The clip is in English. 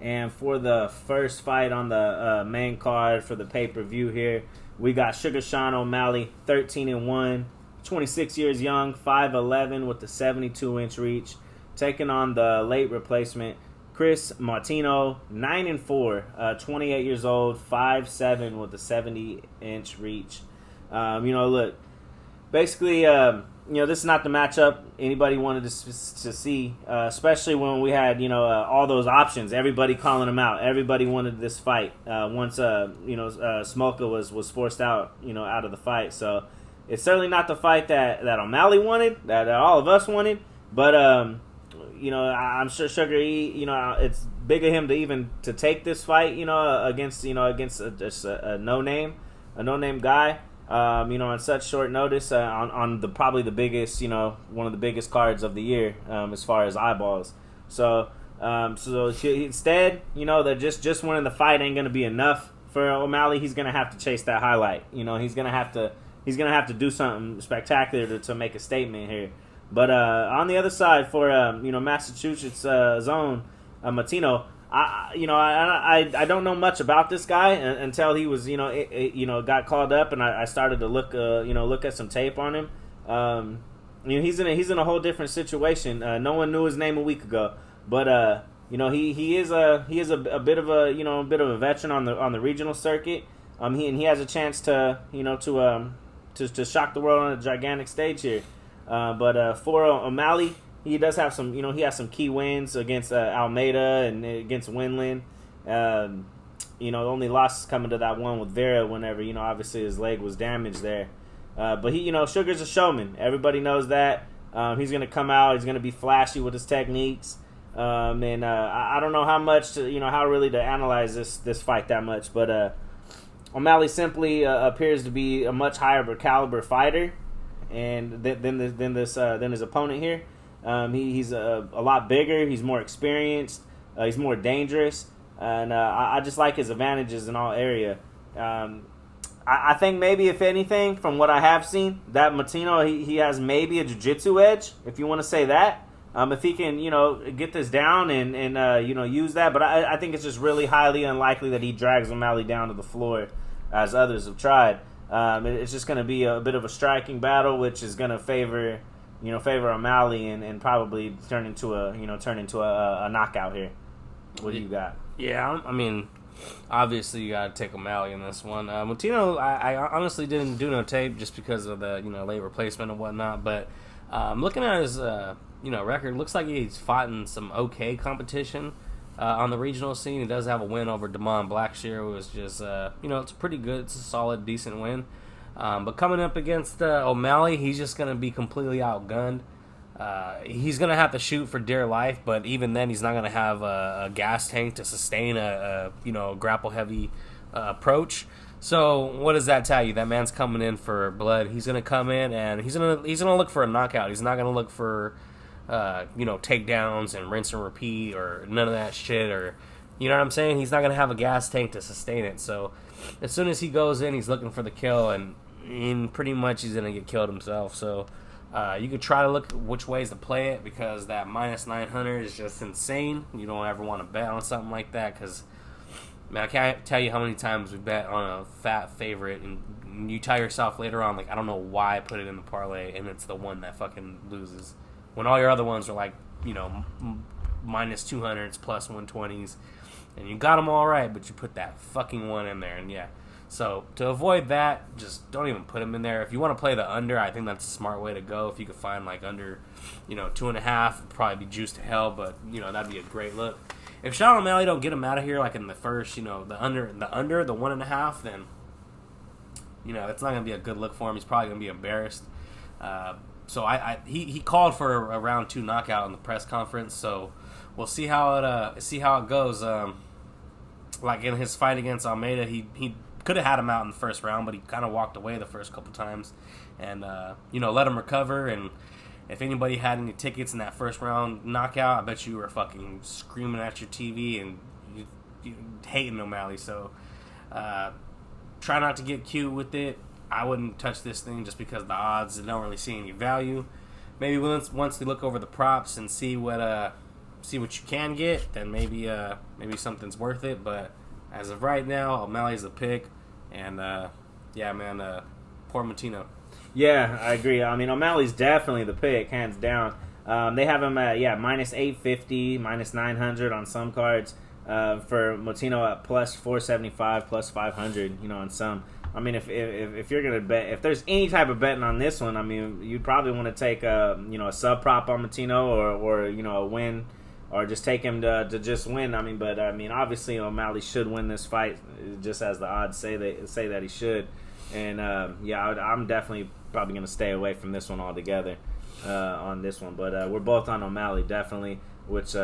And for the first fight on the main card for the pay-per-view here, we got Sugar Sean O'Malley, 13-1, 26 years young, 5'11", with the 72-inch reach, taking on the late replacement, Kris Moutinho, 9-4, 28 years old, 5'7", with the 70-inch reach. Look, basically, this is not the matchup anybody wanted to see, especially when we had, all those options. Everybody calling him out. Everybody wanted this fight once, Smolka was forced out, out of the fight. So it's certainly not the fight that O'Malley wanted, that all of us wanted. But, I'm sure Sugar E, it's big of him to take this fight, against a no-name guy. On such short notice, on probably the biggest, one of the biggest cards of the year, as far as eyeballs. So instead, that just winning the fight ain't gonna be enough for O'Malley. He's gonna have to chase that highlight. He's gonna have to do something spectacular to make a statement here. But on the other side, for Massachusetts zone, Moutinho. I don't know much about this guy until he was got called up, and I started to look at some tape on him. He's in a whole different situation. No one knew his name a week ago, but he is a bit of a veteran on the regional circuit. He has a chance to shock the world on a gigantic stage here. But for O'Malley, he does have some, he has some key wins against Almeida and against Winland. Only losses coming to that one with Vera whenever, obviously his leg was damaged there. But Sugar's a showman. Everybody knows that. He's going to come out. He's going to be flashy with his techniques. I don't know how much how really to analyze this fight that much. But O'Malley simply appears to be a much higher caliber fighter and than his opponent here. He's a lot bigger. He's more experienced. He's more dangerous, and I just like his advantages in all area. I think maybe, if anything, from what I have seen, that Moutinho, he has maybe a jiu-jitsu edge, if you want to say that. If he can, get this down and use that. But I think it's just really highly unlikely that he drags O'Malley down to the floor, as others have tried. It's just going to be a bit of a striking battle, which is going to favor O'Malley and probably turn into a knockout here. What do you got? Yeah, I mean, obviously you got to take O'Malley in this one. Moutinho, I honestly didn't do no tape just because of the late replacement and whatnot. But looking at his record, looks like he's fought in some okay competition on the regional scene. He does have a win over Damon Blackshear, who was just it's pretty good. It's a solid, decent win. But coming up against O'Malley, he's just going to be completely outgunned. He's going to have to shoot for dear life, but even then, he's not going to have a gas tank to sustain a grapple-heavy approach. So what does that tell you? That man's coming in for blood. He's going to come in, and he's going to look for a knockout. He's not going to look for takedowns and rinse and repeat or none of that shit. Or you know what I'm saying? He's not going to have a gas tank to sustain it. So as soon as he goes in, he's looking for the kill, and pretty much he's going to get killed himself. So you could try to look at which ways to play it, because that minus 900 is just insane. You don't ever want to bet on something like that, because, man, I can't tell you how many times we bet on a fat favorite, and you tell yourself later on, like, I don't know why I put it in the parlay, and it's the one that fucking loses. When all your other ones are like, minus 200s, plus 120s, and you got them all right, but you put that fucking one in there, and yeah. So to avoid that, just don't even put them in there. If you want to play the under, I think that's a smart way to go. If you could find like under, 2.5, it'd probably be juiced to hell, but that'd be a great look. If Sean O'Malley don't get him out of here like in the first, the under the 1.5, then it's not gonna be a good look for him. He's probably gonna be embarrassed. So he called for a round 2 knockout in the press conference. So we'll see how it goes. Like in his fight against Almeida, he could have had him out in the first round, but he kind of walked away the first couple times, and let him recover. And if anybody had any tickets in that first round knockout, I bet you were fucking screaming at your TV and you hating O'Malley. So try not to get cute with it. I wouldn't touch this thing just because the odds, I don't really see any value. Maybe once we look over the props and see what see what you can get, then maybe something's worth it. But as of right now, O'Malley's the pick, and yeah, man, poor Moutinho. Yeah, I agree. I mean, O'Malley's definitely the pick, hands down. They have him at minus 850, minus 900 on some cards. For Moutinho at plus 475, plus 500. On some. I mean, if you're gonna bet, if there's any type of betting on this one, I mean, you'd probably want to take a sub prop on Moutinho or a win, or just take him to just win. I mean, obviously O'Malley should win this fight, just as the odds say that he should. And I'm definitely probably gonna stay away from this one altogether on this one. But we're both on O'Malley definitely, which